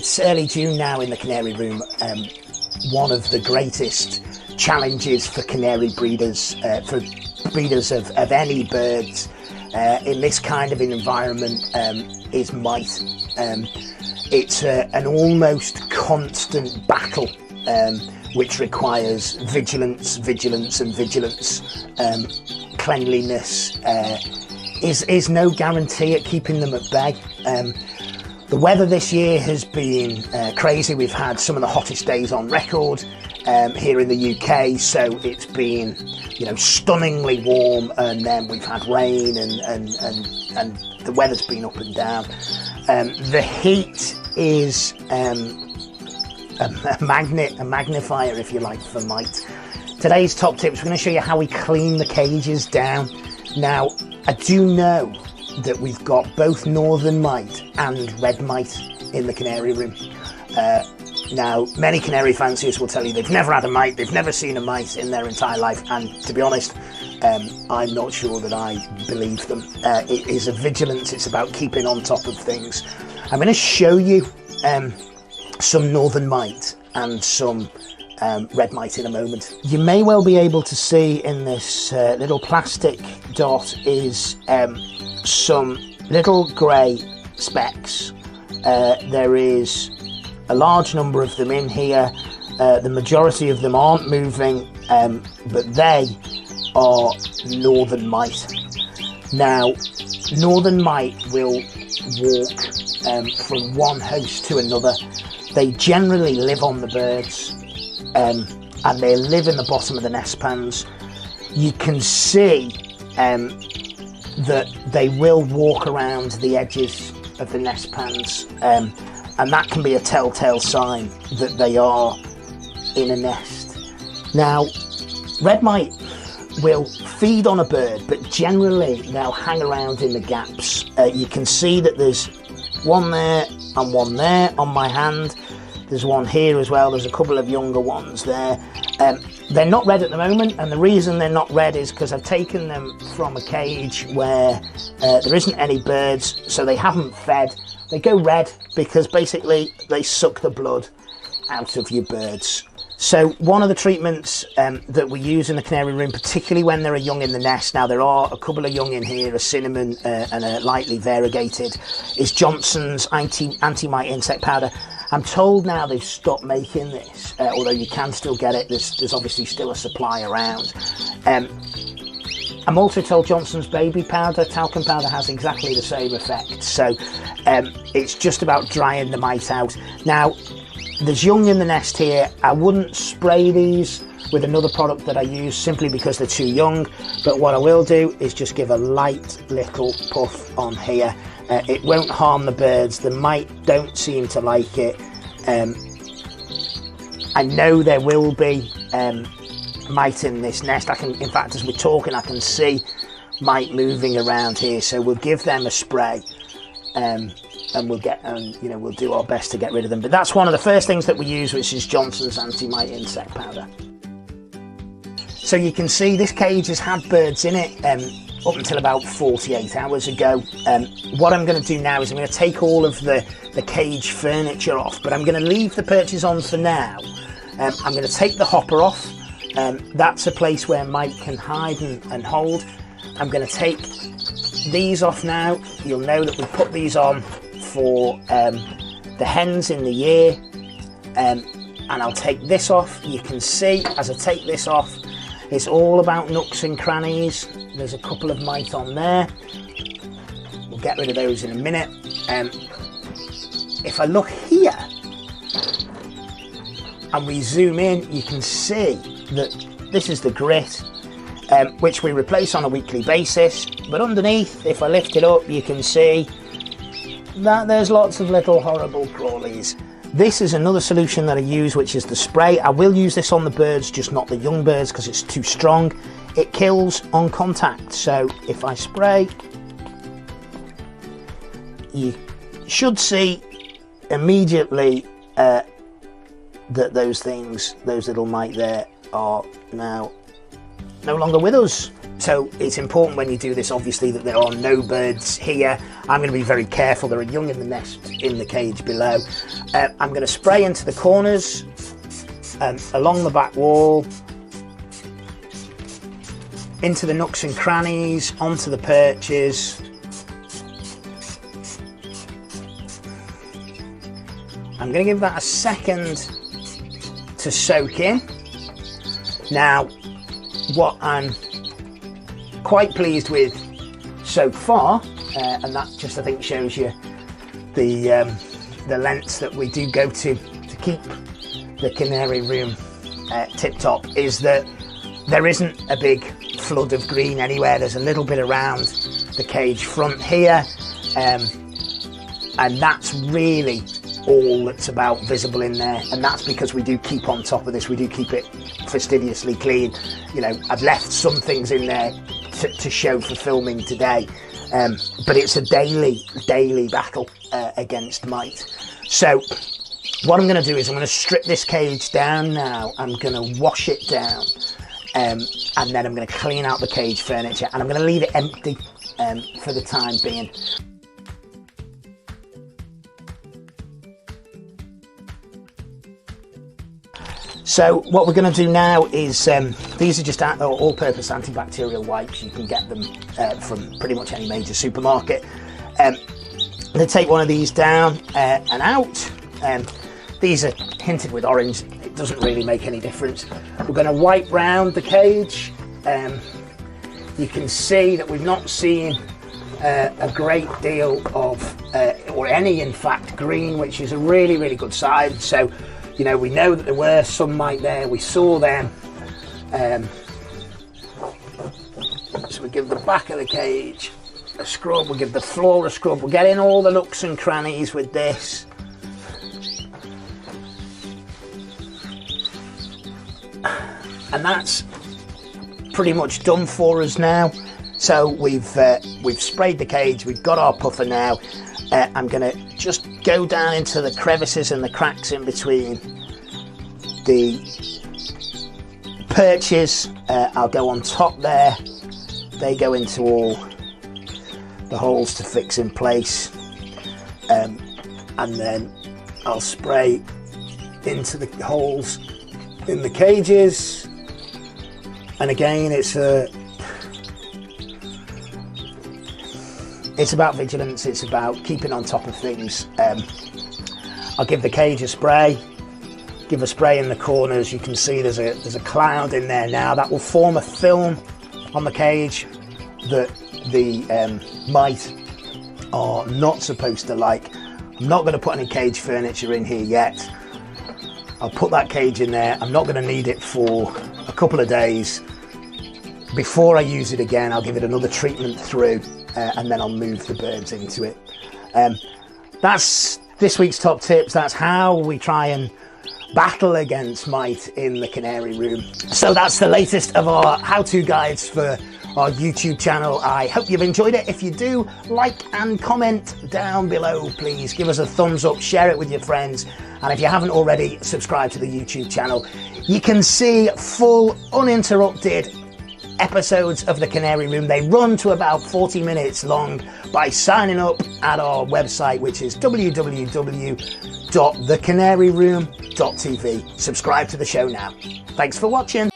It's early June now in the canary room. One of the greatest challenges for canary breeders, for breeders of any birds in this kind of an environment is mite. It's an almost constant battle which requires vigilance. Cleanliness is no guarantee at keeping them at bay. The weather this year has been crazy. We've had some of the hottest days on record here in the UK, so it's been, you know, stunningly warm, and then we've had rain, and the weather's been up and down. The heat is a magnifier, if you like, for mite. Today's top tips, we're going to show you how we clean the cages down. Now, I do know that we've got both northern mite and red mite in the canary room. Now, many canary fanciers will tell you they've never had a mite, they've never seen a mite in their entire life, and to be honest, I'm not sure that I believe them. It is a vigilance, it's about keeping on top of things. I'm going to show you some northern mite and some red mite in a moment. You may well be able to see in this little plastic dot is some little grey specks. There is a large number of them in here. The majority of them aren't moving, but they are northern mite. Now, northern mite will walk from one host to another. They generally live on the birds, and they live in the bottom of the nest pans. You can see that they will walk around the edges of the nest pans, and that can be a telltale sign that they are in a nest. Now, red mite will feed on a bird, but generally they'll hang around in the gaps. You can see that there's one there and one there on my hand. There's one here as well. There's a couple of younger ones there. They're not red at the moment, and the reason they're not red is because I've taken them from a cage where there isn't any birds, so they haven't fed. They go red because basically they suck the blood out of your birds. So one of the treatments that we use in the canary room, particularly when there are young in the nest, now there are a couple of young in here, a cinnamon and a lightly variegated, is Johnson's anti-mite insect powder. I'm told now they've stopped making this, although you can still get it. There's obviously still a supply around. I'm also told Johnson's baby powder, talcum powder, has exactly the same effect. So it's just about drying the mite out. Now, there's young in the nest here. I wouldn't spray these with another product that I use simply because they're too young. But what I will do is just give a light little puff on here. It won't harm the birds. The mite don't seem to like it. I know there will be mite in this nest. In fact, as we're talking, I can see mite moving around here. So we'll give them a spray, and we'll we'll do our best to get rid of them. But that's one of the first things that we use, which is Johnson's anti-mite insect powder. So you can see this cage has had birds in it up until about 48 hours ago. What I'm going to do now is I'm going to take all of the cage furniture off, but I'm going to leave the perches on for now. I'm going to take the hopper off. That's a place where mite can hide and hold. I'm going to take these off now. You'll know that we put these on for the hens in the year, and I'll take this off. You can see as I take this off, it's all about nooks and crannies. There's a couple of mite on there. We'll get rid of those in a minute. If I look here and we zoom in, you can see that this is the grit, which we replace on a weekly basis. But underneath, if I lift it up, you can see that there's lots of little horrible crawlies. This is another solution that I use, which is the spray. I will use this on the birds, just not the young birds, because it's too strong. It kills on contact. So if I spray, you should see immediately that those little mite there are now no longer with us. So it's important when you do this, obviously, that there are no birds here. I'm going to be very careful. There are young in the nest in the cage below. I'm going to spray into the corners, along the back wall, into the nooks and crannies, onto the perches. I'm going to give that a second to soak in. Now, what I'm quite pleased with so far, and that just I think shows you the lengths that we do go to keep the canary room tip top, is that there isn't a big flood of green anywhere. There's a little bit around the cage front here, and that's really all that's about visible in there, and that's because we do keep on top of this. We do keep it fastidiously clean. You know, I've left some things in there to show for filming today, but it's a daily battle against mite. So what I'm going to do is I'm going to strip this cage down now. I'm going to wash it down, and then I'm going to clean out the cage furniture, and I'm going to leave it empty for the time being. So what we're going to do now is, these are just all-purpose antibacterial wipes. You can get them from pretty much any major supermarket. I'm going to take one of these down and out. These are hinted with orange. It doesn't really make any difference. We're going to wipe round the cage. You can see that we've not seen a great deal of, or any in fact, green, which is a really good sign. So, you know, we know that there were some mite there. We saw them. So we give the back of the cage a scrub. We give the floor a scrub. We're getting all the nooks and crannies with this. And that's pretty much done for us now. So we've sprayed the cage. We've got our puffer now. I'm going to just go down into the crevices and the cracks in between the perches. I'll go on top there. They go into all the holes to fix in place. And then I'll spray into the holes in the cages. And again, it's about vigilance. It's about keeping on top of things. I'll give the cage a spray, give a spray in the corners. You can see there's a cloud in there now. That will form a film on the cage that the mite are not supposed to like. I'm not going to put any cage furniture in here yet. I'll put that cage in there. I'm not going to need it for a couple of days. Before I use it again, I'll give it another treatment through, and then I'll move the birds into it. That's this week's top tips. That's how we try and battle against mite in the canary room. So that's the latest of our how-to guides for our YouTube channel. I hope you've enjoyed it. If you do, like and comment down below, please. Give us a thumbs up, share it with your friends. And if you haven't already, subscribe to the YouTube channel. You can see full, uninterrupted episodes of the Canary Room. They run to about 40 minutes long by signing up at our website, which is www.thecanaryroom.tv. Subscribe to the show now. Thanks for watching.